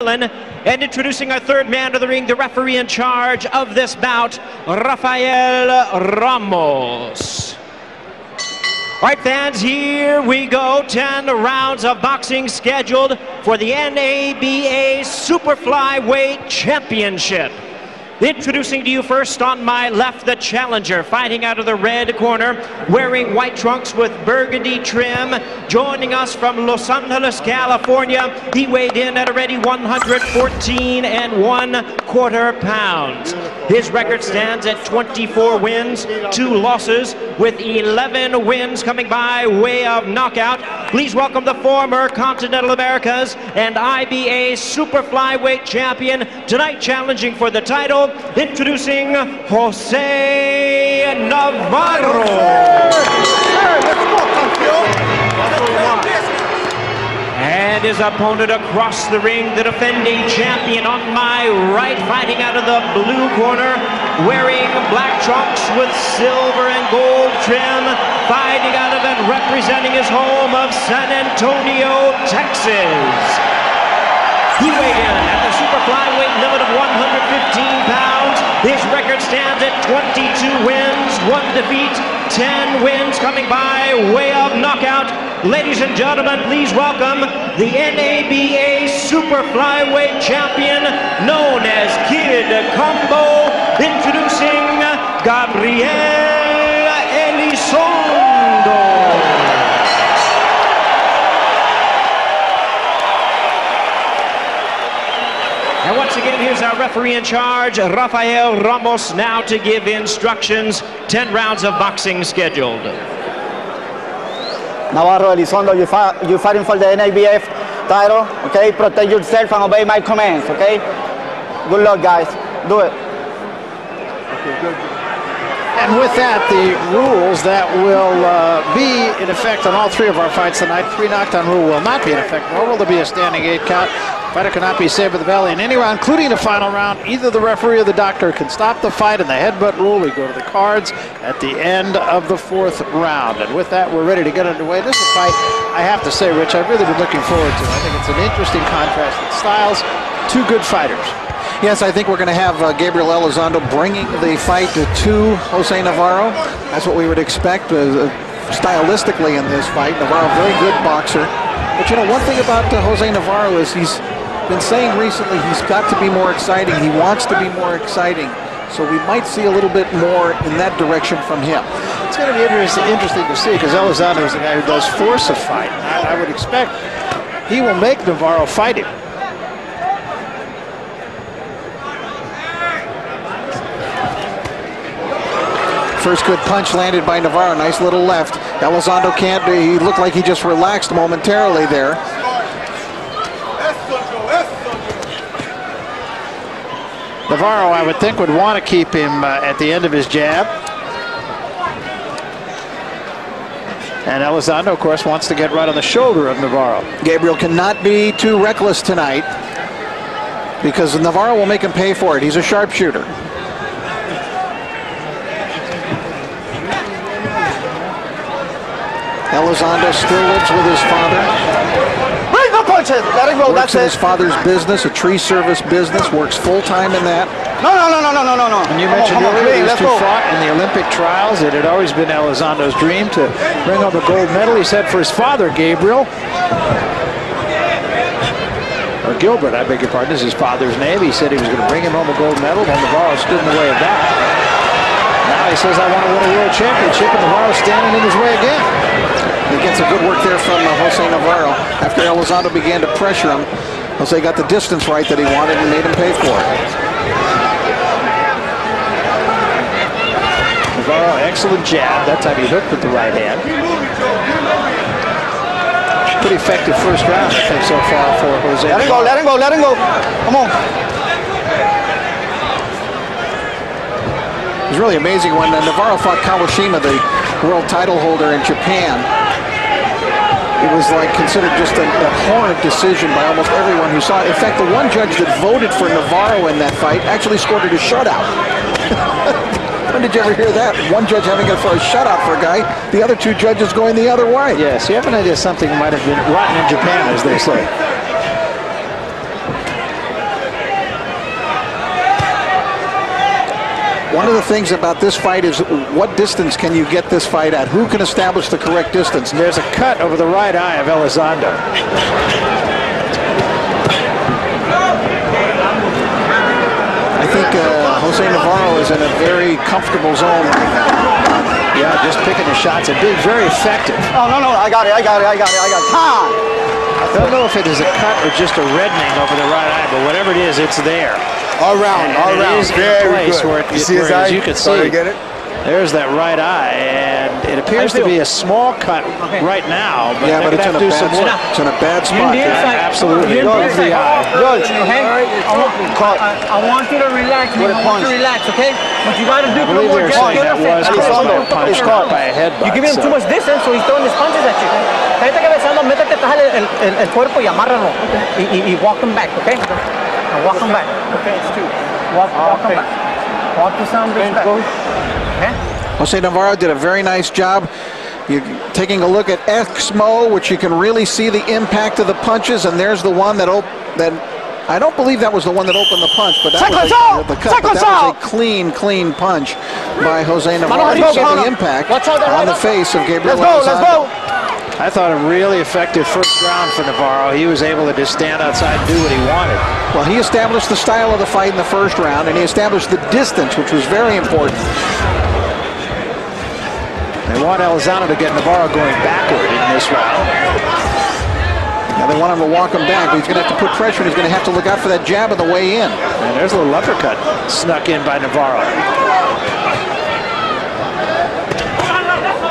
And introducing our third man of the ring, the referee in charge of this bout, Rafael Ramos. All right, fans, here we go. 10 rounds of boxing scheduled for the NABA Super Flyweight Championship. Introducing to you first on my left, the challenger, fighting out of the red corner, wearing white trunks with burgundy trim, joining us from Los Angeles, California. He weighed in at already 114 1/4 pounds. His record stands at 24 wins, 2 losses, with 11 wins coming by way of knockout. Please welcome the former Continental Americas and IBA Super Flyweight champion, tonight challenging for the title, introducing Jose Navarro. And his opponent across the ring, the defending champion on my right, fighting out of the blue corner, wearing black trunks with silver and gold trim, fighting out of and representing his home of San Antonio, Texas. He weighed in at the super flyweight limit of 115 pounds. His record stands at 22 wins, 1 defeat, 10 wins coming by way of knockout. Ladies and gentlemen, please welcome the NABA Super Flyweight champion known as Kid Combo, introducing Gabriel Elizondo. And once again, here's our referee in charge, Rafael Ramos, now to give instructions. 10 rounds of boxing scheduled. Navarro, Elizondo, you're fighting for the NABF title, okay? Protect yourself and obey my commands, okay? Good luck, guys. Do it. Okay, good. And with that, the rules that will be in effect on all 3 of our fights tonight, 3 knockdown rule will not be in effect, nor will there be a standing 8 count. Fighter cannot be saved with the belly in any round, including the final round. Either the referee or the doctor can stop the fight, and the headbutt rule, we go to the cards at the end of the 4th round. And with that, we're ready to get underway. This is a fight, I have to say, Rich, I've really been looking forward to. I think it's an interesting contrast in styles. 2 good fighters. Yes, I think we're going to have Gabriel Elizondo bringing the fight to Jose Navarro. That's what we would expect stylistically in this fight. Navarro, very good boxer. But you know, one thing about Jose Navarro is he's been saying recently he's got to be more exciting. He wants to be more exciting. So we might see a little bit more in that direction from him. It's going to be interesting to see, because Elizondo is the guy who does force a fight. I would expect he will make Navarro fight him. First good punch landed by Navarro. Nice little left. Elizondo can't be. He looked like he just relaxed momentarily there. Navarro, I would think, would want to keep him at the end of his jab. And Elizondo, of course, wants to get right on the shoulder of Navarro. Gabriel cannot be too reckless tonight, because Navarro will make him pay for it. He's a sharpshooter. Elizondo still lives with his father. Bring the punches! Let it go, Works that's in it. his father's business, a tree service business, works full-time in that. No. And you mentioned earlier these 2 fought in the Olympic trials. It had always been Elizondo's dream to bring home a gold medal. He said for his father, Gabriel, or Gilbert, I beg your pardon, is his father's name. He said he was going to bring him home a gold medal, and Navarro stood in the way of that. Now he says, I want to win a world championship, and Navarro's standing in his way again. He gets a good work there from Jose Navarro. After Elizondo began to pressure him, Jose got the distance right that he wanted and made him pay for it. Navarro, excellent jab. That time he hooked with the right hand. Pretty effective first round, I think, so far for Jose. Let him go, let him go, let him go. Come on. It was really amazing when Navarro fought Kawashima, the world title holder in Japan. It was like considered just a horrid decision by almost everyone who saw it. In fact, the one judge that voted for Navarro in that fight actually scored it a shutout. When did you ever hear that? One judge having it for a shutout for a guy, the other 2 judges going the other way. Yes, you have an idea something might have been rotten in Japan, as they say. One of the things about this fight is what distance can you get this fight at? Who can establish the correct distance? There's a cut over the right eye of Elizondo. I think Jose Navarro is in a very comfortable zone right now. Yeah, just picking the shots and being very effective. Oh, no, I got it. Time. I don't know if it is a cut or just a reddening over the right eye, but whatever it is, it's there. All round. It is in a place where, as you can see, get it? there's that right eye, and it appears to be a small cut right now, but yeah, but it's in, it's in a bad spot. Absolutely, above the eye. George, I want you to relax. I want you to relax, okay? But you got to do I believe they're saying that was a punch by a headbutt. You're giving him too much distance, so he's throwing his punches at you. Cállate cabezando, métete atrás el cuerpo y amárralo. Y walk him back, okay? And walk him back. Okay, it's two. Walk him back. Walk to some respect. Okay? Jose Navarro did a very nice job. You're taking a look at Exmo, which you can really see the impact of the punches, and there's the one that I don't believe that was the one that opened the punch, but that was a clean punch by Jose Navarro. You saw the impact on the face of Gabriel Elizondo. Let's go. I thought a really effective first round for Navarro. He was able to just stand outside and do what he wanted. Well, he established the style of the fight in the first round, and he established the distance, which was very important. They want Elizondo to get Navarro going backward in this round. Now they want him to walk him back, but he's going to have to put pressure, and he's going to have to look out for that jab on the way in. And there's a little uppercut snuck in by Navarro.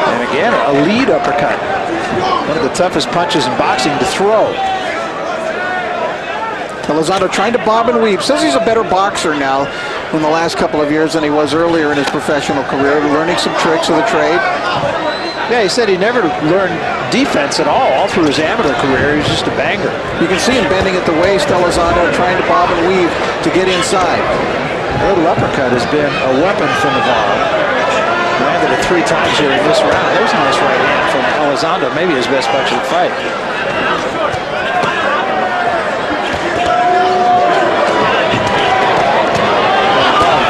And again, a lead uppercut. One of the toughest punches in boxing to throw. Elizondo trying to bob and weave. Says he's a better boxer now in the last couple of years than he was earlier in his professional career, learning some tricks of the trade. Yeah, he said he never learned defense at all through his amateur career. He was just a banger. You can see him bending at the waist, Elizondo trying to bob and weave to get inside. A little uppercut has been a weapon for Navarro. Landed it 3 times here in this round. There's a nice right hand from Elizondo, maybe his best punch of the fight.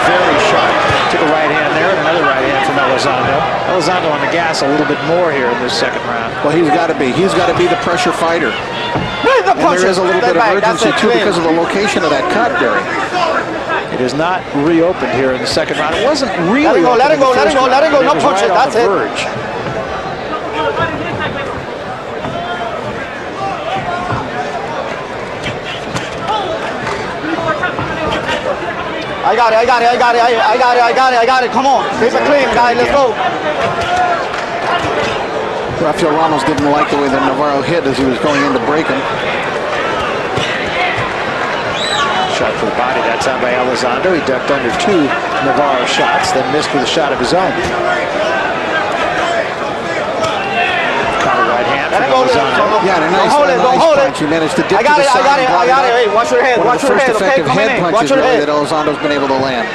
Very sharp. Took a right hand there and another right hand from Elizondo. Elizondo on the gas a little bit more here in this second round. Well, he's got to be. He's got to be the pressure fighter. And there is a little bit of urgency, too, because of the location of that cut, Barry. It is not reopened here in the second round. It wasn't really Let it go. No punches. That's it. I got it. Come on. Keep it clean, guys. Let's go. Rafael Ramos didn't like the way that Navarro hit as he was going in to break him. Shot for the body that time by Elizondo. He ducked under 2 Navarro shots, then missed with a shot of his own. Caught a right hand from Elizondo. Yeah, and a nice punch. He managed to dip to the side. I got it. Hey, watch your head. One of the first effective head punches really that Elizondo's been able to land.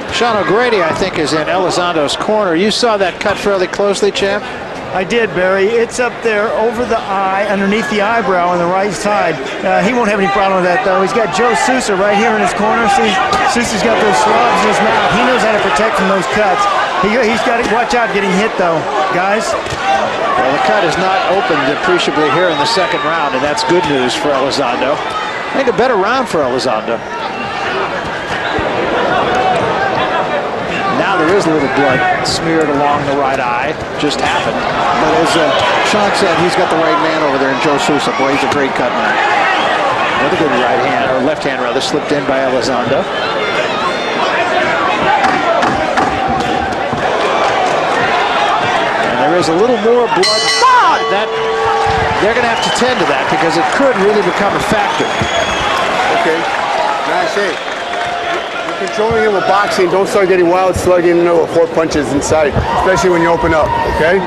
Sean O'Grady, I think, is in Elizondo's corner. You saw that cut fairly closely, champ? I did, Barry. It's up there over the eye, underneath the eyebrow on the right side. He won't have any problem with that, though. He's got Joe Sousa right here in his corner. See, Sousa's got those swabs in his mouth. He knows how to protect from those cuts. He's got to watch out getting hit, though, guys. Well, the cut is not opened appreciably here in the second round, and that's good news for Elizondo. I think a better round for Elizondo. Now there is a little blood smeared along the right eye. Just happened. But as Sean said, he's got the right man over there in Joe Sousa. Boy, he's a great cut man. Another good right hand, or left hand rather, slipped in by Elizondo. And there is a little more blood. That they're going to have to tend to that because it could really become a factor. Okay. Nice hit. Controlling it with boxing, don't start getting wild slugging with 4 punches inside, especially when you open up, okay?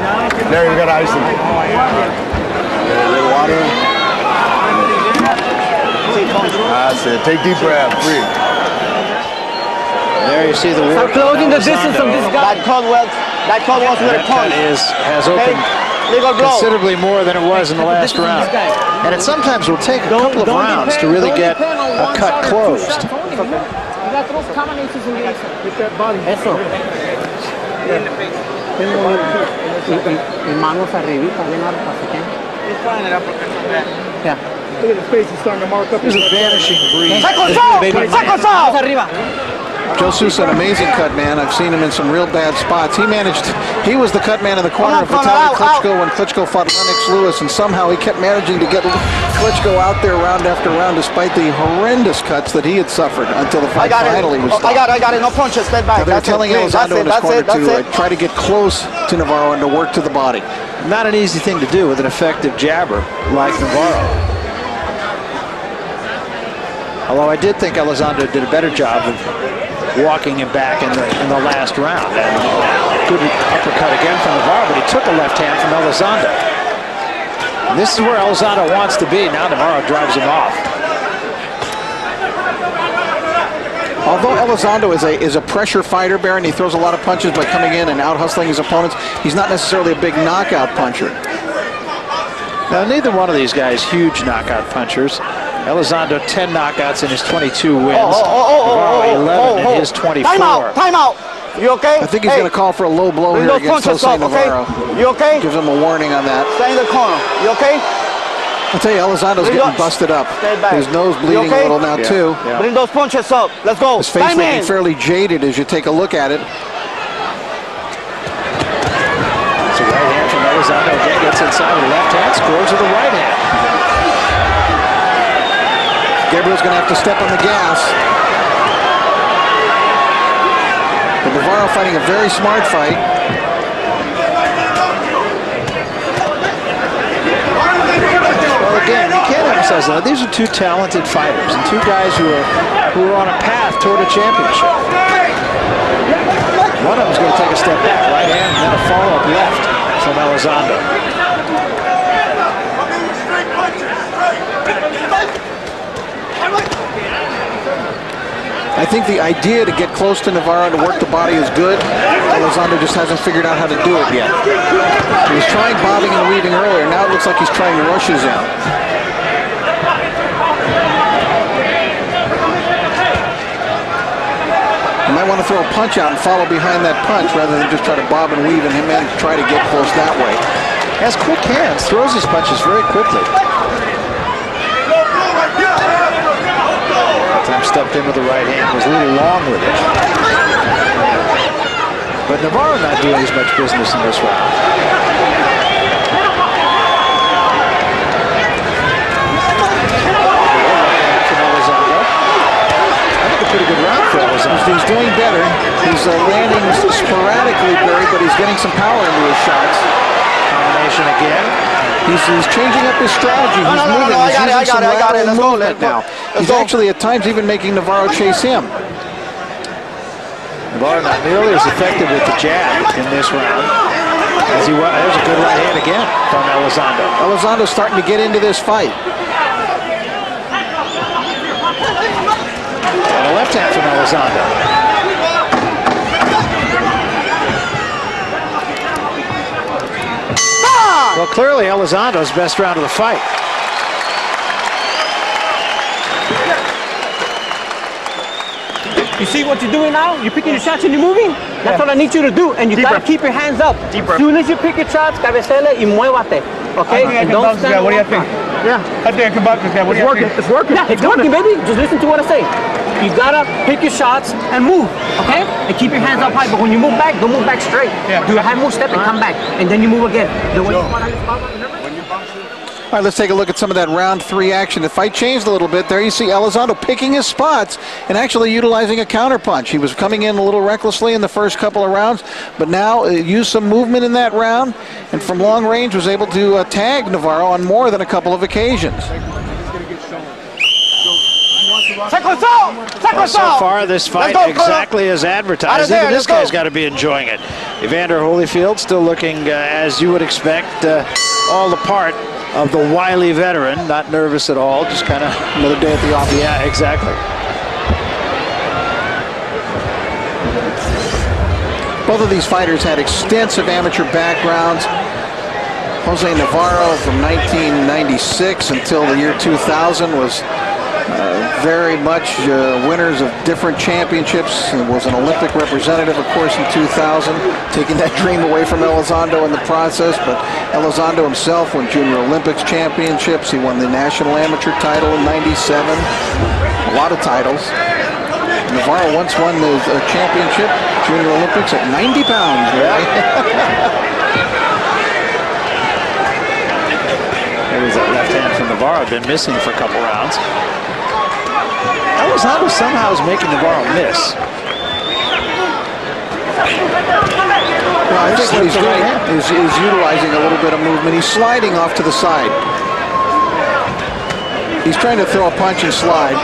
There, you got to ice him. A little water. That's it. Take deep breath. Breathe. There you see the work. Start closing the distance from this guy. That cut was with a punch. Has opened Legal blow. Considerably more than it was in the last round. And it sometimes will take a couple of rounds to really get a cut closed. You got those combinations in your Eso. Manos arribita, bien alto, así que. Yeah. Look at the face, he's starting to mark up. There's a vanishing breeze. Saco, Arriba. Joe Sousa, an amazing cut man. I've seen him in some real bad spots. He was the cut man in the corner of Vitaly Klitschko when Klitschko fought Lennox Lewis, and somehow he kept managing to get Klitschko out there round after round despite the horrendous cuts that he had suffered until the fight finally was stopped. I got it. No punches. Stay back. They're telling Elizondo in his corner to try to get close to Navarro and to work to the body. Not an easy thing to do with an effective jabber like Navarro. Although I did think Elizondo did a better job of walking him back in the last round. And good uppercut again from Navarro, but he took a left hand from Elizondo. And this is where Elizondo wants to be. Now Navarro drives him off. Although Elizondo is a pressure fighter, Baron, he throws a lot of punches by coming in and out-hustling his opponents. He's not necessarily a big knockout puncher. Now, neither one of these guys huge knockout punchers. Elizondo 10 knockouts in his 22 wins. Navarro 11 in his 24. Time out. You okay? I think he's going to call for a low blow here against Jose Navarro. Okay? You okay? Gives him a warning on that. Stay in the corner. You okay? I'll tell you, Elizondo's getting busted up. His nose bleeding a little now, too. Yeah. Bring those punches up. Let's go. His face looking fairly jaded as you take a look at it. It's a right hand from Elizondo. Again, gets inside with the left hand, scores with the right hand. Gabriel's going to have to step on the gas. But Navarro fighting a very smart fight. Well, again, you can't emphasize that. These are two talented fighters and two guys who are on a path toward a championship. One of them's going to take a step back, right hand, and then a follow-up left from Elizondo. I think the idea to get close to Navarro and to work the body is good. Elizondo just hasn't figured out how to do it yet. He was trying bobbing and weaving earlier. Now it looks like he's trying to rush his in. You might want to throw a punch out and follow behind that punch rather than just try to bob and weave and him and try to get close that way. Has quick hands, throws his punches very quickly. Time stepped in with the right hand, was a little long with it. But Navarro not doing as much business in this round. I think a pretty good round for Elizondo. He's doing better. He's landing sporadically, Barry, but he's getting some power into his shots. Combination again. He's changing up his strategy. He's moving. He's using some lateral movement now. He's actually at times even making Navarro chase him. Navarro not nearly as effective with the jab in this round as he was. There's a good right hand again from Elizondo. Elizondo's starting to get into this fight. And a left hand from Elizondo. Well, clearly Elizondo's best round of the fight. You see what you're doing now? You're picking your shots and you're moving? That's what I need you to do. And you gotta keep your hands up. As soon as you pick your shots, cabecele y muévate. Okay? I think I can bounce this guy. What do you think? Yeah. I think I can bounce this guy. What do you think? It's working. Yeah, it's working, baby. Just listen to what I say. You gotta pick your shots and move, okay? And keep your hands up high. But when you move back, don't move back straight. Yeah. Do a high move step and come back. And then you move again. The way you want to All right, let's take a look at some of that round 3 action. The fight changed a little bit. There you see Elizondo picking his spots and actually utilizing a counterpunch. He was coming in a little recklessly in the first couple of rounds, but now used some movement in that round, and from long range was able to tag Navarro on more than a couple of occasions. Well, so far, this fight exactly as advertised. Even this guy's got to be enjoying it. Evander Holyfield still looking, as you would expect, all the part of the wily veteran. Not nervous at all, just kind of Another day at the office. Yeah, exactly. Both of these fighters had extensive amateur backgrounds. Jose Navarro from 1996 until the year 2000 was very much winners of different championships, and was an Olympic representative, of course, in 2000, taking that dream away from Elizondo in the process. But Elizondo himself won Junior Olympics championships. He won the national amateur title in '97. A lot of titles. Navarro once won the championship, Junior Olympics, at 90 pounds. Right? There's that left hand from Navarro, been missing for a couple rounds. Elizondo somehow is making Navarro miss. Well, I think what he's doing is utilizing a little bit of movement. He's sliding off to the side. He's trying to throw a punch and slide.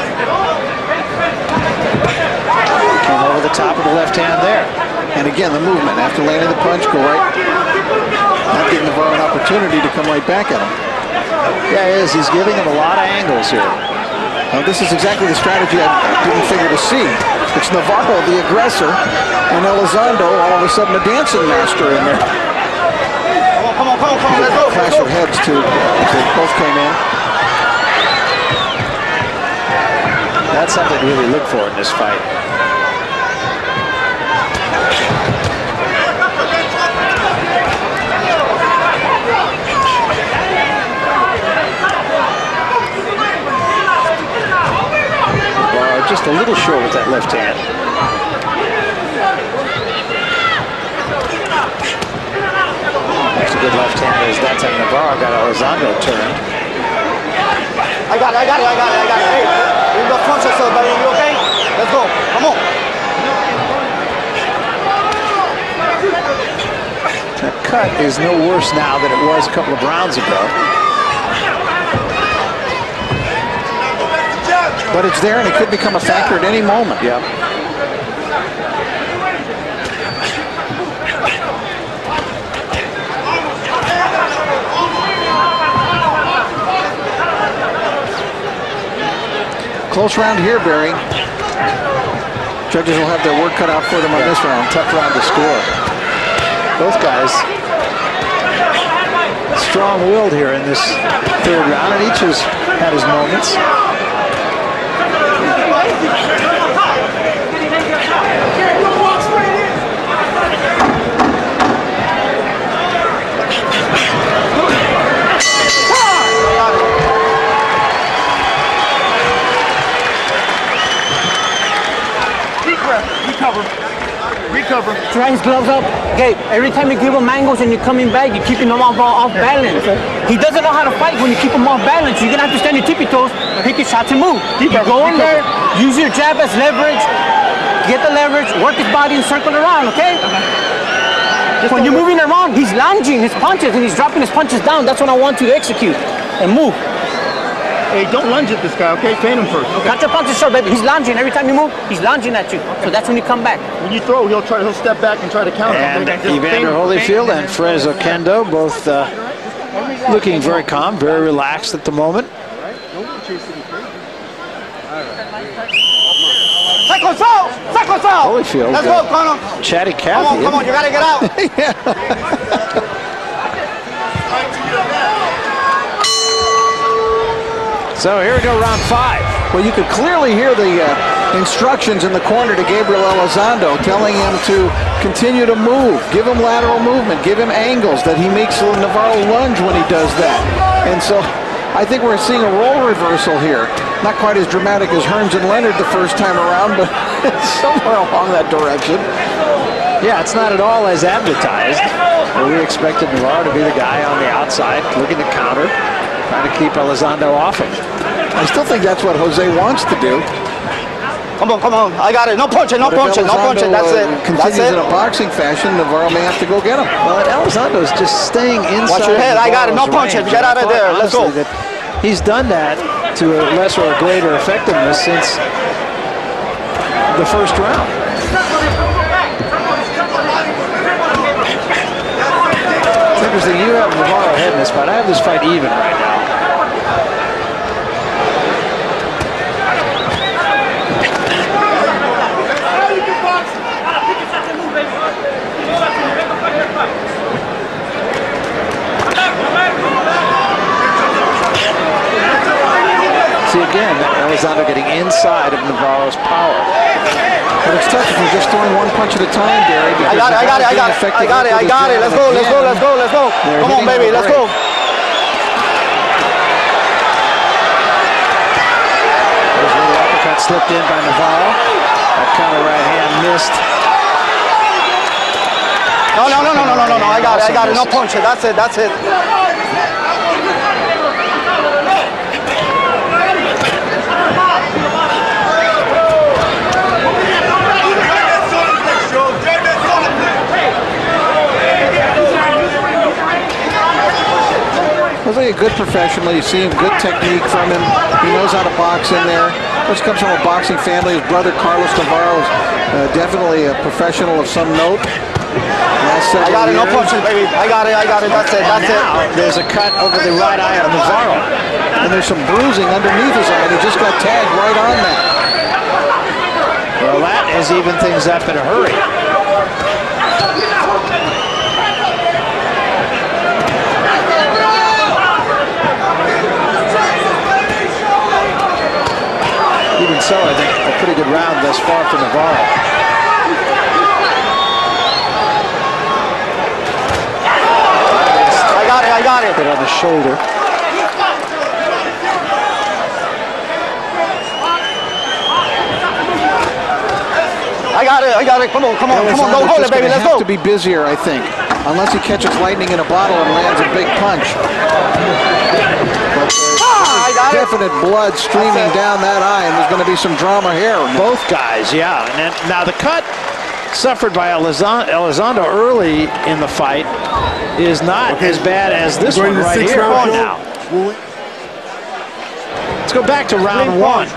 Came over the top of the left hand there. And again, the movement. After landing the punch, go right. Not giving Navarro an opportunity to come right back at him. Yeah, he is. He's giving him a lot of angles here. Now, this is exactly the strategy I didn't figure to see. It's Navarro, the aggressor, and Elizondo, all of a sudden, a dancing master in there. Come on, let's go. Clash of heads, too, as they both came in. That's something to really look for in this fight. Just a little short with that left hand. That's a good left hand. Is that time Navarro got Elizondo turned. I got it. Hey, you got punches, buddy. You okay? Let's go. Come on. That cut is no worse now than it was a couple of rounds ago. But it's there, and it could become a factor at any moment. Yeah. Close round here, Barry. Judges will have their work cut out for them on this round. Tough round to score. Both guys strong-willed here in this third round, and each has had his moments. Recover. Try his gloves up. Gabe, every time you give him angles and you're coming back, you're keeping him off balance. He doesn't know how to fight when you keep him off balance. You're going to have to stand your tippy toes, pick your shots and move. You go in there, use your jab as leverage, get the leverage, work his body and circle around, okay? When you're moving around, he's lunging his punches and he's dropping his punches down. That's what I want you to execute and move. Hey, don't lunge at this guy, okay? Feint him first. Okay. Cut your punches short, baby. He's lunging. Every time you move, he's lunging at you. So that's when you come back. When you throw, he'll step back and try to counter. And Evander Holyfield and Fres Oquendo both looking very calm, very relaxed at the moment. Holyfield, Let's go, Conor. Chatty Cathy. Come on, you gotta get out. So here we go, round 5. Well, you could clearly hear the instructions in the corner to Gabriel Elizondo telling him to continue to move, give him lateral movement, give him angles, that he makes Navarro lunge when he does that. And so I think we're seeing a role reversal here. Not quite as dramatic as Hearns and Leonard the first time around, but somewhere along that direction. Yeah, it's not at all as advertised. We expected Navarro to be the guy on the outside, looking to counter, trying to keep Elizondo off him. I still think that's what Jose wants to do. Come on. I got it. No punching. That's it. Continues in a boxing fashion, Navarro may have to go get him. Well, and Elizondo's just staying inside. Watch your head. I got it. No punching. Get out of there. Let's go. He's done that to a lesser or greater effectiveness since the first round. It's interesting. You have Navarro ahead in this fight. I have this fight even right now. See again, Elizondo getting inside of Navarro's power. But it's tough if you're just throwing one punch at a time, Gary. I got it. Let's go. Come on, baby, let's go. There's a little uppercut slipped in by Navarro. That counter right hand missed. No. I got it. No punch it. That's it. Looks like a good professional. You see him, good technique from him. He knows how to box in there. Which comes from a boxing family. His brother Carlos Navarro is definitely a professional of some note. I got it, no punches, baby. I got it. That's it. Now there's a cut over the right eye of Navarro. And there's some bruising underneath his eye. He just got tagged right on that. Well, that has evened things up in a hurry. Even so, I think a pretty good round thus far for Navarro. I got it. Hit on the shoulder. I got it. Come on. Don't hold it, baby. Let's go. To be busier, I think, unless he catches lightning in a bottle and lands a big punch. But definite blood streaming down that eye, and there's going to be some drama here. Both guys, yeah. And then, now the cut suffered by Elizondo early in the fight is not as bad as this one right here. Now. Let's go back to round one.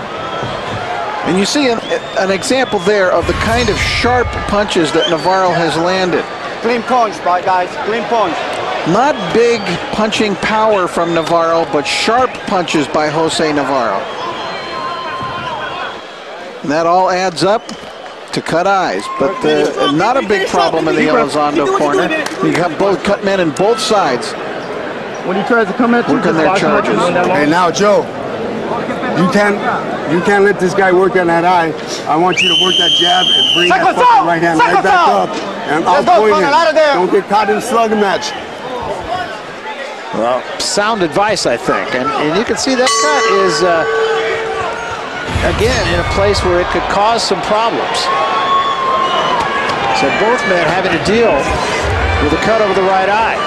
And you see an example there of the kind of sharp punches that Navarro has landed. Clean punch, guys. Clean punch. Not big punching power from Navarro, but sharp punches by Jose Navarro. And that all adds up to cut eyes, but not a big problem in the Elizondo corner. You have both cut men on both sides. When he tries to come at you, working their charges. Hey, now, Joe, you can't let this guy work on that eye. I want you to work that jab and bring that fucking right hand right back up. And I'll point him. Don't get caught in a slugging match. Well, sound advice, I think. And you can see that cut is, again, in a place where it could cause some problems. So both men having to deal with a cut over the right eye.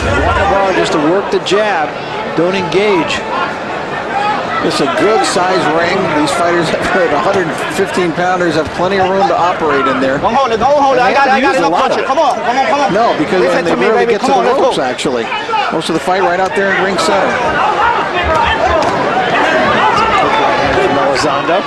And one Navarro just to work the jab, don't engage. It's a good size ring. These fighters, 115-pounders, have plenty of room to operate in there. Don't hold it. I got it. No punch it. Come on. No, because when they really get to the ropes, actually. Most of the fight right out there in ring center. Elizondo.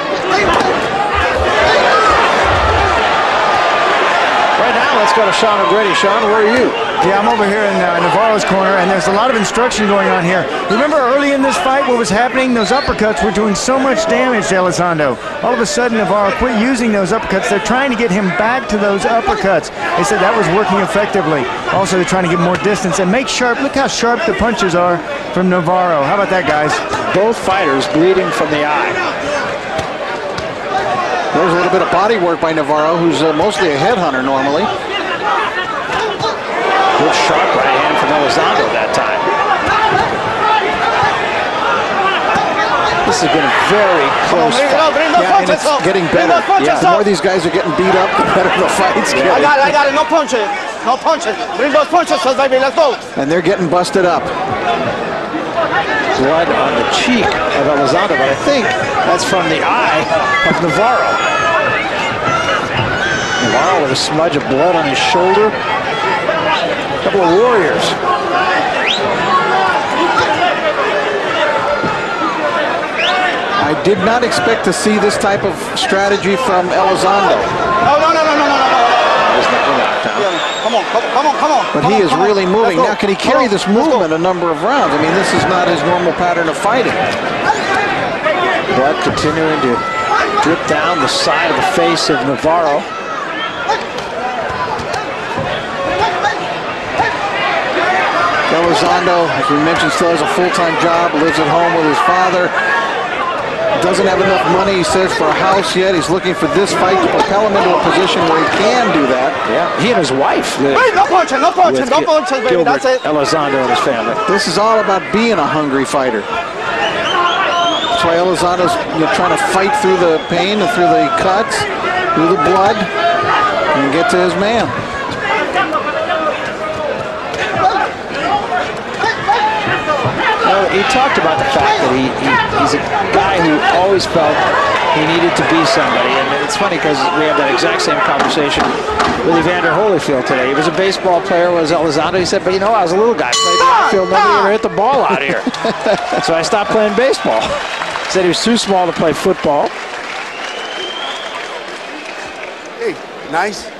Right now, let's go to Sean O'Grady. Sean, where are you? Yeah, I'm over here in Navarro's corner, and there's a lot of instruction going on here. Remember early in this fight what was happening? Those uppercuts were doing so much damage to Elizondo. All of a sudden, Navarro quit using those uppercuts. They're trying to get him back to those uppercuts. They said that was working effectively. Also, they're trying to get more distance and make sharp. Look how sharp the punches are from Navarro. How about that, guys? Both fighters bleeding from the eye. There's a little bit of body work by Navarro, who's mostly a headhunter normally. Good sharp right hand from Elizondo that time. This has been a very close fight. Yeah, and it's getting better. Yeah, the more these guys are getting beat up, the better the fights get. I got it. No punches. Bring those punches, baby. Let's go. And they're getting busted up. Blood on the cheek of Elizondo, but I think that's from the eye of Navarro. Navarro with a smudge of blood on his shoulder. A couple of warriors. I did not expect to see this type of strategy from Elizondo. No. Come on. But he is really moving. Now, can he carry this movement a number of rounds? I mean, this is not his normal pattern of fighting. Blood continuing to drip down the side of the face of Navarro. Elizondo, as we mentioned, still has a full-time job, lives at home with his father. Doesn't have enough money, he says, for a house yet. He's looking for this fight to propel him into a position where he can do that. Yeah, he and his wife. Wait, no punching, no punching, no punching, baby. Gilbert, That's it. Elizondo and his family. This is all about being a hungry fighter. That's why Elizondo's trying to fight through the pain and through the cuts, through the blood, and get to his man. He talked about the fact that he's a guy who always felt he needed to be somebody. And it's funny because we had that exact same conversation with Evander Holyfield today. He was a baseball player, was Elizondo. He said, but I was a little guy, played the outfield, nobody ever hit the ball out here. So I stopped playing baseball. He said he was too small to play football. Hey, nice.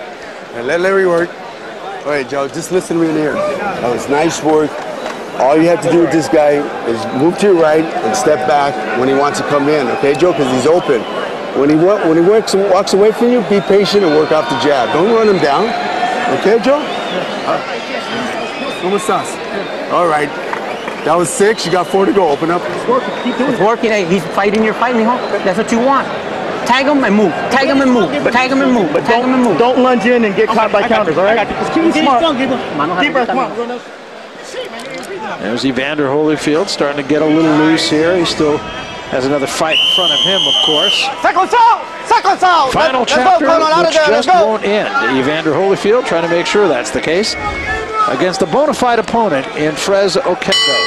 And let Larry work. All right, Joe, just listen to me in here. That was nice work. All you have to do with this guy is move to your right and step back when he wants to come in, okay, Joe? Because he's open. When he walks away from you, be patient and work off the jab. Don't run him down, okay, Joe? ¿Cómo estás? All right. That was 6. You got 4 to go. Open up. It's working. Keep doing it. It's working. Hey, he's fighting your fight, mijo. That's what you want. Tag him and move. Tag him and move. Tag him and move. But tag him and move. Don't lunge in and get caught by counters, all right? Just keep it smart. Keep breath, come on. There's Evander Holyfield starting to get a little loose here. He still has another fight in front of him, of course. Seconds out. Final chapter, which just won't end. Evander Holyfield trying to make sure that's the case against a bona fide opponent in Frez Oquendo.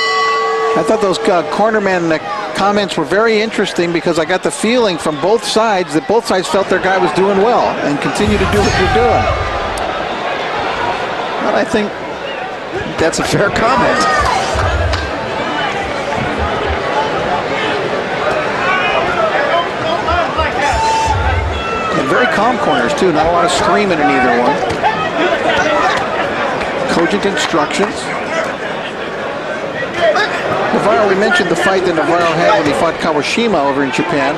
I thought those cornerman comments were very interesting because I got the feeling from both sides that both sides felt their guy was doing well and continue to do what you're doing. But I think that's a fair comment. And very calm corners too, not a lot of screaming in either one. Cogent instructions. Navarro, we mentioned the fight that Navarro had when he fought Kawashima over in Japan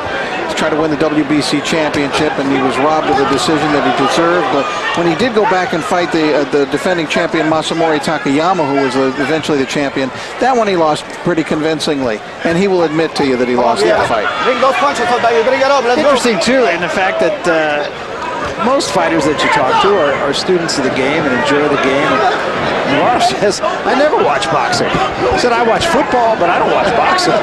to try to win the WBC championship, and he was robbed of the decision that he deserved. But when he did go back and fight the defending champion Masamori Takayama, who was eventually the champion, that one he lost pretty convincingly, and he will admit to you that he lost that fight. Bring those punches, baby. Bring it up. Let's go. Interesting too in the fact that most fighters that you talk to are students of the game and enjoy the game. Navarro says, I never watch boxing. He said, I watch football, but I don't watch boxing.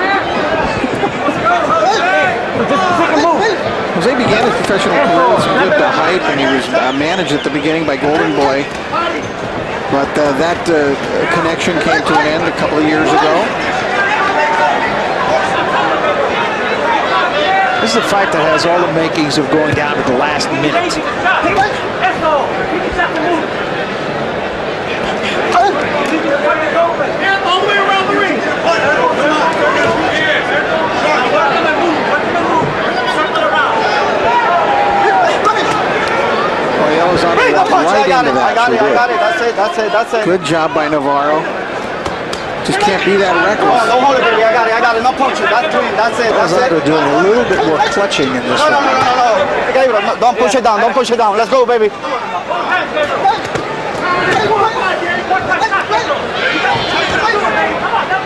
Jose began his professional career with some good hype, and he was managed at the beginning by Golden Boy. But that connection came to an end a couple of years ago. This is a fight that has all the makings of going down to the last minute. I got it. That's it. Good job by Navarro. Just can't be that reckless. Don't hold it, baby. I got it. No punching. That's it. Elizondo doing a little bit more clutching in this one. No. Gabriel, no, don't push it down. Don't push it down. Let's go, baby.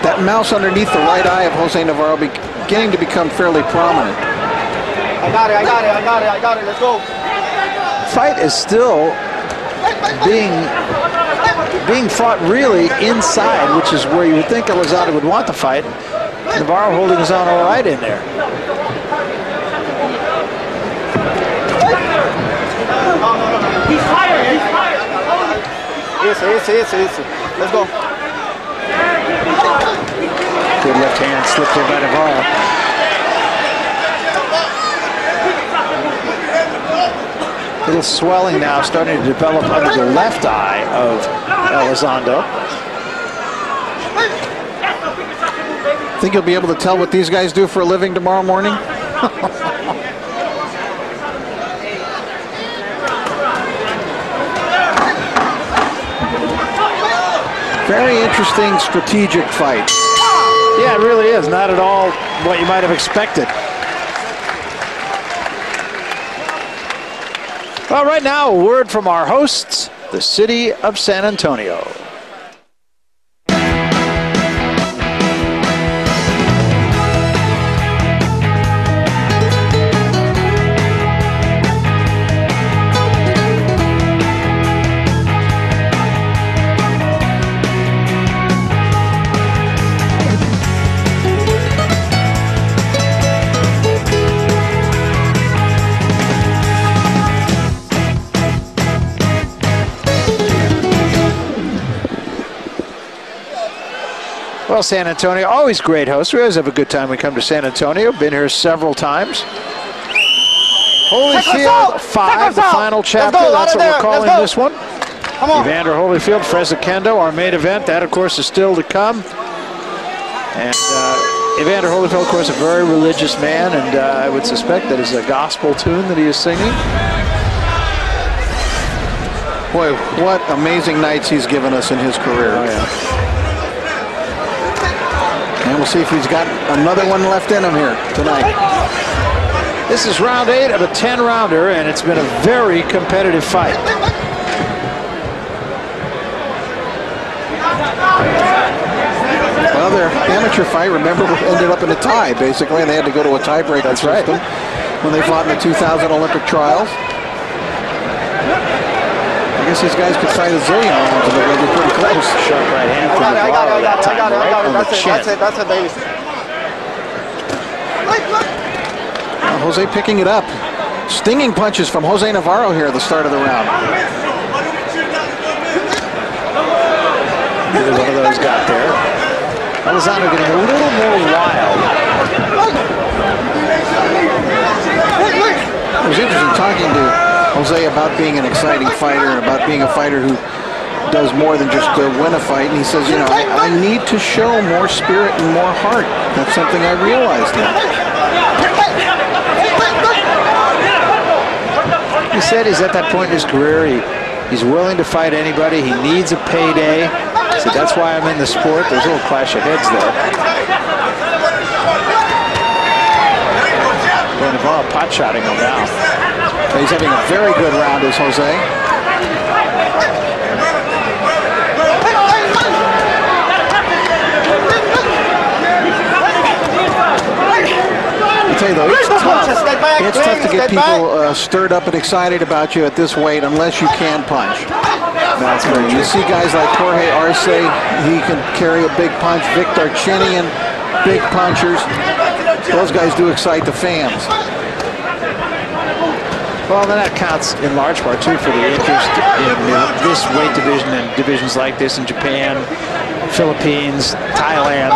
That mouse underneath the right eye of Jose Navarro beginning to become fairly prominent. I got it. Let's go. Fight is still being fought really inside, which is where you would think Elizondo would want the fight. Navarro holding his own all right in there. He's fired. Easy. Let's go. Good left hand slipped in by Navarro. Little swelling now starting to develop under the left eye of Elizondo. Think you'll be able to tell what these guys do for a living tomorrow morning? Very interesting strategic fight. Yeah, it really is. Not at all what you might have expected. Well, right now, a word from our hosts, the city of San Antonio. Well, San Antonio, always great host. We always have a good time when we come to San Antonio. Been here several times. Holyfield 5, the final chapter. That's what we're calling this one. Evander Holyfield, Fresakendo, our main event. That, of course, is still to come. And Evander Holyfield, of course, a very religious man, and I would suspect that is a gospel tune that he is singing. Boy, what amazing nights he's given us in his career. Oh, yeah. And we'll see if he's got another one left in him here tonight. This is round 8 of a 10-rounder, and it's been a very competitive fight. Well, their amateur fight, remember, ended up in a tie, basically, and they had to go to a tiebreaker system when they fought in the 2000 Olympic trials. I guess these guys could fight a zillion rounds, and they're pretty close. Sharp right hand from Navarro that time, right on the chin. That's it, baby. Jose picking it up. Stinging punches from Jose Navarro here at the start of the round. Either one of those got there. Elizondo getting a little more wild. It was interesting talking to Jose about being an exciting fighter and about being a fighter who does more than just win a fight. And he says, you know, I need to show more spirit and more heart. That's something I realized now. He said he's at that point in his career. He's willing to fight anybody. He needs a payday. So that's why I'm in the sport. There's a little clash of heads there. Well, Navarro pot-shotting him now. He's having a very good round as Jose. I tell you though, it's tough to get people stirred up and excited about you at this weight unless you can punch. That's right. You see guys like Jorge Arce, he can carry a big punch. Victor Chinian, big punchers. Those guys do excite the fans. Well, then that counts in large part, too, for the interest in this weight division and divisions like this in Japan, Philippines, Thailand.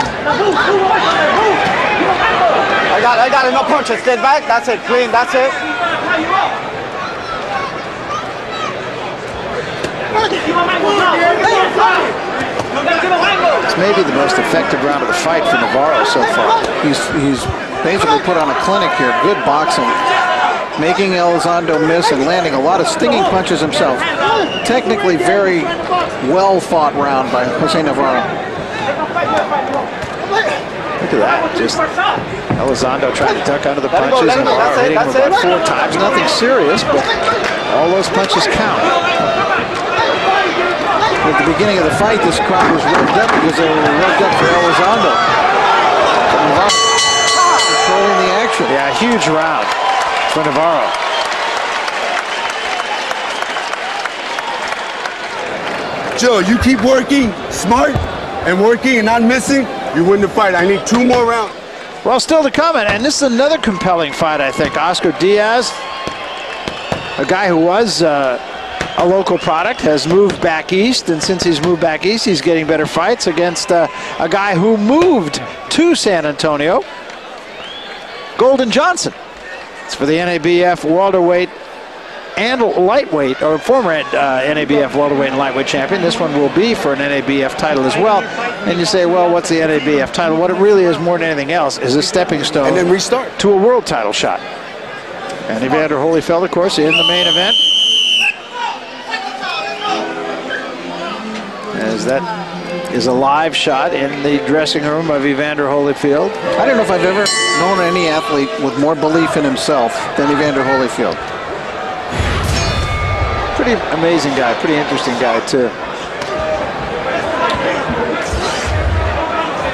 I got it. No punches. Stay back. That's it. Clean. That's it. It's maybe the most effective round of the fight for Navarro so far. He's basically put on a clinic here. Good boxing. Making Elizondo miss and landing a lot of stinging punches himself. Technically very well fought round by Jose Navarro. Look at that. Just Elizondo trying to duck under the punches. Navarro hitting him about 4 times. Nothing serious, but all those punches count. At the beginning of the fight, this crowd was revved up because they were revved up for Elizondo. Controlling the action. Yeah, huge round for Navarro. Joe, you keep working smart and working and not missing, you win the fight. I need 2 more rounds. Well, still to come, and this is another compelling fight, I think. Oscar Diaz, a guy who was a local product, has moved back east, and since he's moved back east, he's getting better fights against a guy who moved to San Antonio, Golden Johnson. It's for the NABF welterweight and lightweight, or former NABF welterweight and lightweight champion. This one will be for an NABF title as well. And you say, well, what's the NABF title? What it really is more than anything else is a stepping stone and then restart to a world title shot. And Evander Holyfield, of course, in the main event. As that is a live shot in the dressing room of Evander Holyfield. I don't know if I've ever known any athlete with more belief in himself than Evander Holyfield. Pretty amazing guy, pretty interesting guy too.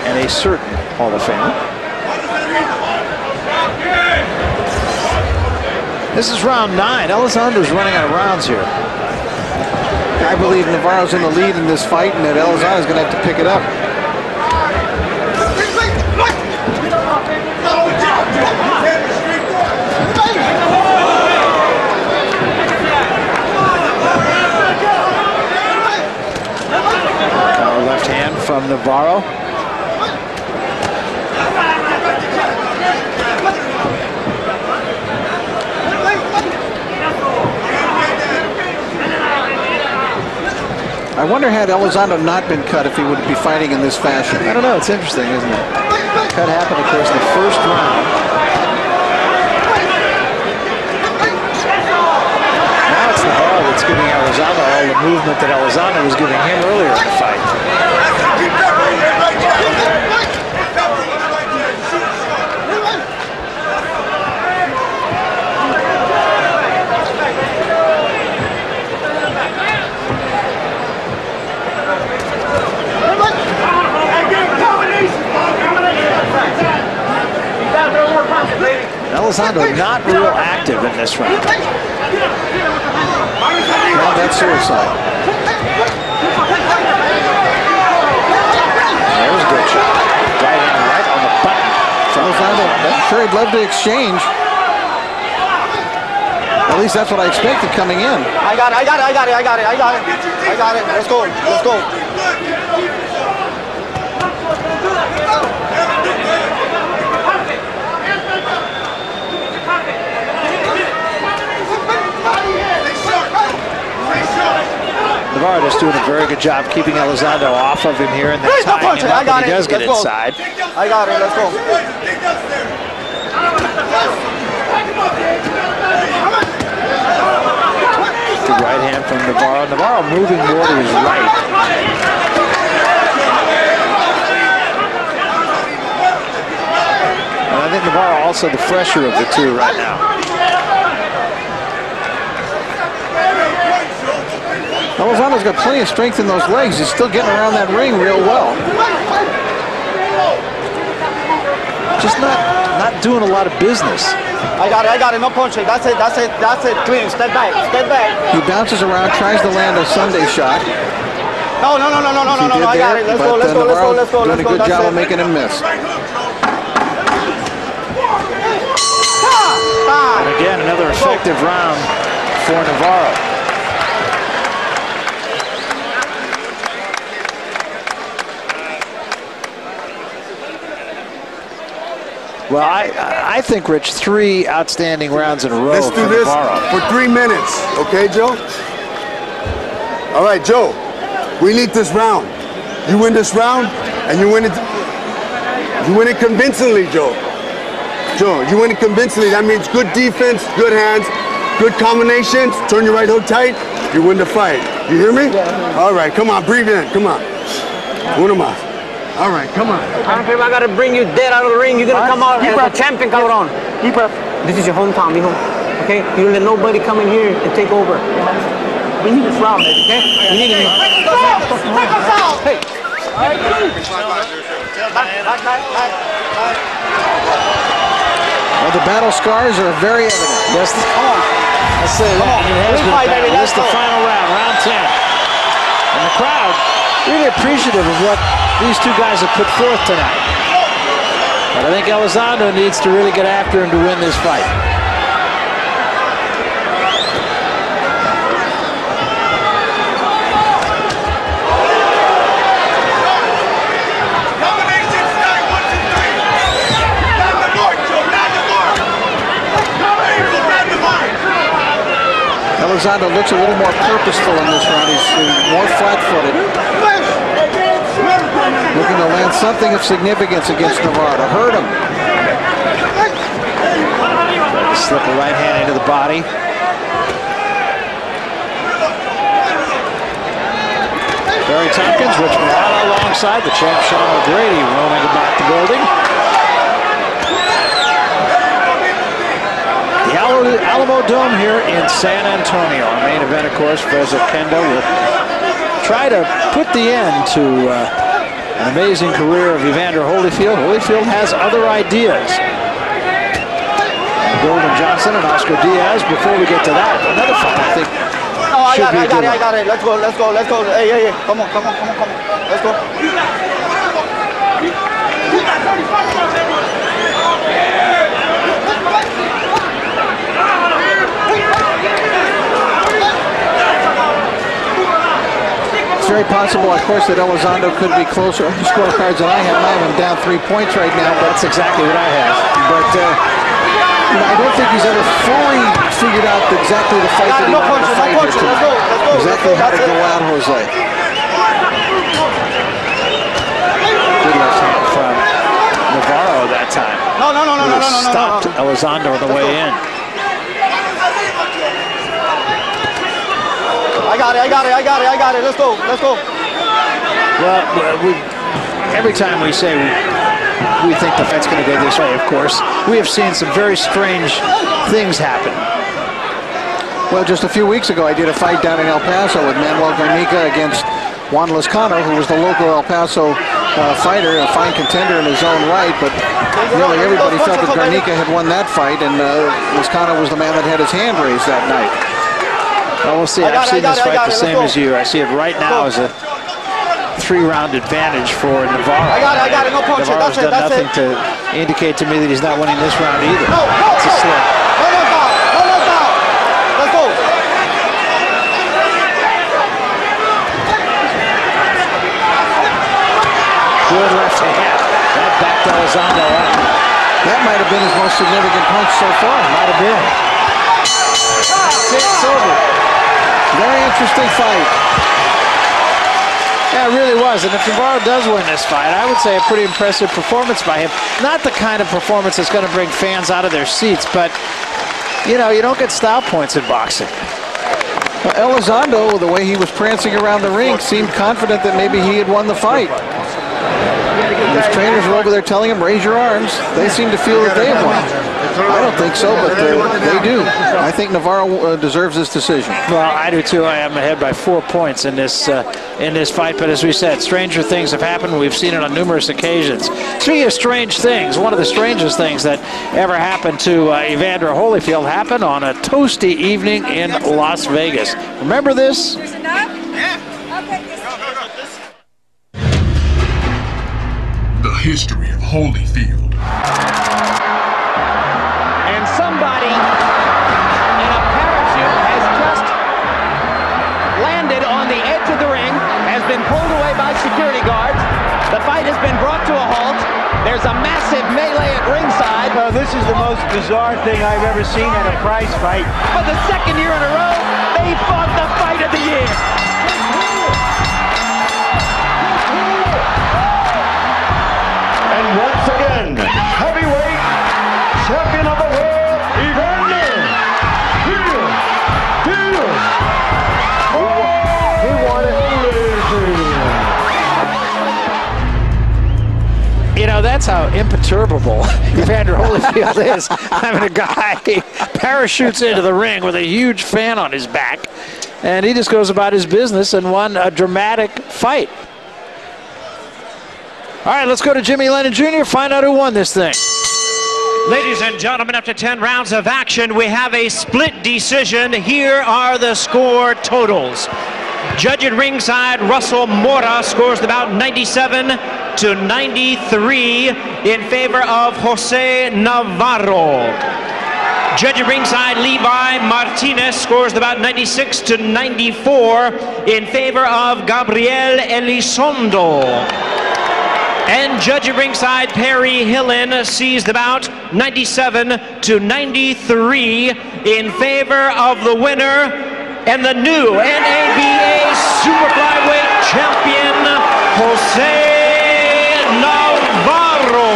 And a certain Hall of Famer. This is round 9. Elizondo's running out of rounds here. I believe Navarro's in the lead in this fight and that Elizondo's going to have to pick it up. Left hand from Navarro. I wonder had Elizondo not been cut if he would be fighting in this fashion. I don't know. It's interesting, isn't it? Cut happened, of course, in the first round. Now it's Navarro that's giving Elizondo all the movement that Elizondo was giving him earlier in the fight. Elizondo not real active in this round. Well, that's suicide. That was a good shot. Right hand, right on the button. Elizondo, I'm sure he'd love to exchange. At least that's what I expected coming in. I got it. Let's go. Navarro is doing a very good job keeping Elizondo off of him here, and then tying him up when he does get inside. I got it. Let's go. Good right hand from Navarro. Navarro moving more to his right. And I think Navarro also the fresher of the two right now. Elizondo's got plenty of strength in those legs. He's still getting around that ring real well. Just not doing a lot of business. I got it. No punching. That's it. Clean. Step back. He bounces around, tries to land a Sunday shot. No. I got it. Let's go. Doing a good job of making him miss. And again, another effective round for Navarro. Well, I think, Rich, 3 outstanding rounds in a row. Let's do this for 3 minutes, okay, Joe? All right, Joe, we need this round. You win this round, and you win it convincingly, Joe. Joe, you win it convincingly. That means good defense, good hands, good combinations. Turn your right hook tight, you win the fight. You hear me? All right, come on, breathe in, come on. Uno más. All right, come on. I don't care if I gotta bring you dead out of the ring. You're gonna come out as a champion, cabrón. This is your hometown, mijo. Okay? You don't let nobody come in here and take over. We need this round, baby, okay? We need it. Hey. Well, the battle scars are very evident. Yes, let's say that. It has been battle. This is the final round, round 10. And the crowd really appreciative of what these two guys have put forth tonight. But I think Elizondo needs to really get after him to win this fight. Elizondo looks a little more purposeful in this round. He's more flat-footed. Looking to land something of significance against Navarro to hurt him. Slip a right hand into the body. Barry Tompkins, Rich Morales alongside the champ Sean O'Grady roaming about the building. The Alamo Dome here in San Antonio. Our main event, of course, Fezzo Kendo will try to put the end to an amazing career of Evander Holyfield. Holyfield has other ideas. Golden Johnson and Oscar Diaz. Before we get to that, another fight I think should be a good one. I got it. Let's go. Hey. Come on. Let's go. It's very possible, of course, that Elizondo could be closer on the scorecards than I have. I have him down 3 points right now. That's exactly what I have. But I don't think he's ever fully figured out exactly the fight that he wanted to fight here tonight. Exactly how to go out, Jose. Stopped Elizondo on the way in. I got it. Let's go. Well, every time we say we think the fight's going to go this way, of course, we have seen some very strange things happen. Well, just a few weeks ago, I did a fight down in El Paso with Manuel Garnica against Juan Lezcano, who was the local El Paso fighter, a fine contender in his own right, but really everybody felt that Garnica had won that fight, and Lezcano was the man that had his hand raised that night. Well, we'll see. I've seen this fight the same as you. I see it right now as a 3-round advantage for Navarro. I got it. No punch. Navarro's done nothing to indicate to me that he's not winning this round either. It's a slip. No down. Let's go. Good left hand. That backed Elizondo up. That might have been his most significant punch so far. Might have been. It's over. Very interesting fight. Yeah, it really was. And if Navarro does win this fight, I would say a pretty impressive performance by him. Not the kind of performance that's going to bring fans out of their seats, but, you know, you don't get style points in boxing. Well, Elizondo, the way he was prancing around the ring, seemed confident that maybe he had won the fight. His trainers were over there telling him, raise your arms. They seem to feel that they have won. I don't think so, but they do. I think Navarro deserves this decision. Well, I do too. I am ahead by 4 points in this fight. But as we said, stranger things have happened. We've seen it on numerous occasions. Speaking of strange things, one of the strangest things that ever happened to Evander Holyfield happened on a toasty evening in Las Vegas. Remember this? The history of Holyfield. And somebody in a parachute has just landed on the edge of the ring, has been pulled away by security guards. The fight has been brought to a halt. There's a massive melee at ringside. This is the most bizarre thing I've ever seen at a prize fight. For the second year in a row, they fought the fight of the year. And once again, heavyweight champion of the world, Evander Holyfield. He won it. You know, that's how imperturbable Evander Holyfield is. Having a guy parachutes into the ring with a huge fan on his back, and he just goes about his business and won a dramatic fight. All right, let's go to Jimmy Lennon Jr., find out who won this thing. Ladies and gentlemen, after 10 rounds of action, we have a split decision. Here are the score totals. Judge at ringside, Russell Mora scores the bout 97-93 in favor of Jose Navarro. Judge at ringside, Levi Martinez scores the bout 96-94 in favor of Gabriel Elizondo. And judge at ringside, Perry Hillen sees the bout 97-93 in favor of the winner and the new NABA Super Flyweight champion, Jose Navarro.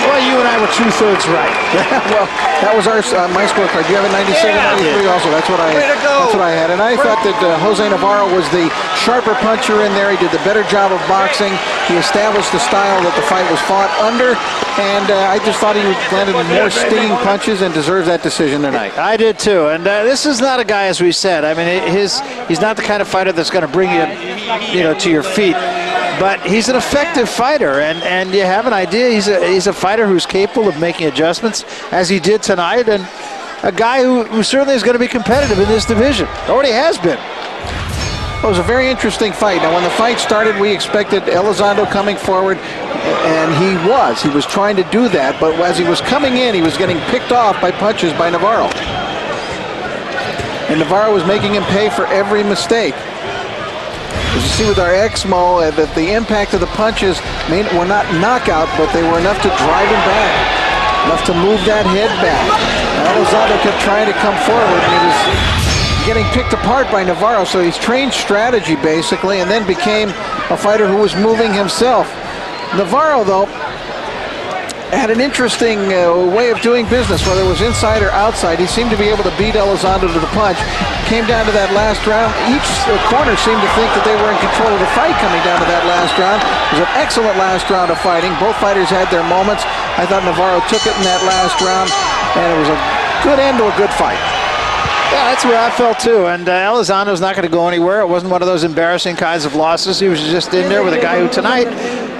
Well, you and I were 2/3 right. Well, that was my scorecard. You have a 97-93 also. That's what I had. And I thought that Jose Navarro was the sharper puncher in there. He did the better job of boxing. He established the style that the fight was fought under. And I just thought he landed more stinging punches and deserves that decision tonight. I did too. And this is not a guy, as we said. I mean, he's not the kind of fighter that's going to bring you, to your feet. But he's an effective fighter, and you have an idea. He's a fighter who's capable of making adjustments, as he did tonight, and a guy who certainly is going to be competitive in this division. Already has been. It was a very interesting fight. Now, when the fight started, we expected Elizondo coming forward, and he was trying to do that, but as he was coming in, he was getting picked off by punches by Navarro. And Navarro was making him pay for every mistake. As you see with our Exmo, that the impact of the punches were not knockout, but they were enough to drive him back, enough to move that head back. Elizondo kept trying to come forward, and he was getting picked apart by Navarro, so he's trained strategy, basically, and then became a fighter who was moving himself. Navarro, though, had an interesting way of doing business, whether it was inside or outside. He seemed to be able to beat Elizondo to the punch. Came down to that last round. Each corner seemed to think that they were in control of the fight coming down to that last round. It was an excellent last round of fighting. Both fighters had their moments. I thought Navarro took it in that last round, and it was a good end to a good fight. Yeah, that's where I felt too. And Elizondo's not going to go anywhere. It wasn't one of those embarrassing kinds of losses. He was just in there with a guy who tonight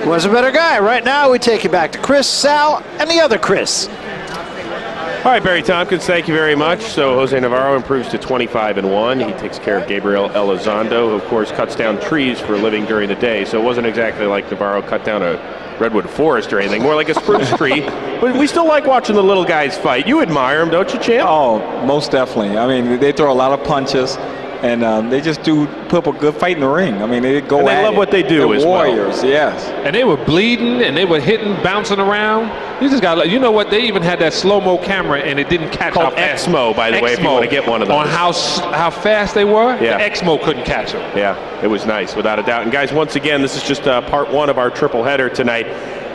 was a better guy. Right now, we take you back to Chris, Sal, and the other Chris. All right, Barry Tompkins, thank you very much. So Jose Navarro improves to 25-1. He takes care of Gabriel Elizondo, who of course cuts down trees for a living during the day. So it wasn't exactly like Navarro cut down a redwood forest or anything, more like a spruce tree. But we still like watching the little guys fight. You admire them, don't you, champ? Oh, most definitely. I mean, they throw a lot of punches, and they just do put up a good fight in the ring. I mean, they go and at it. They love what they do They're as warriors, well. yes. And they were bleeding, and they were hitting, bouncing around. You just got, you know what? They even had that slow-mo camera, and it didn't catch Called how fast. Exmo, by the way, if you want to get one of those. On how fast they were. Yeah. The Exmo couldn't catch them. Yeah, it was nice, without a doubt. And guys, once again, this is just part one of our triple header tonight.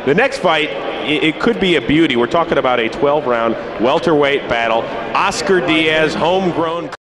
The next fight, it could be a beauty. We're talking about a 12-round welterweight battle. Oscar Diaz, homegrown.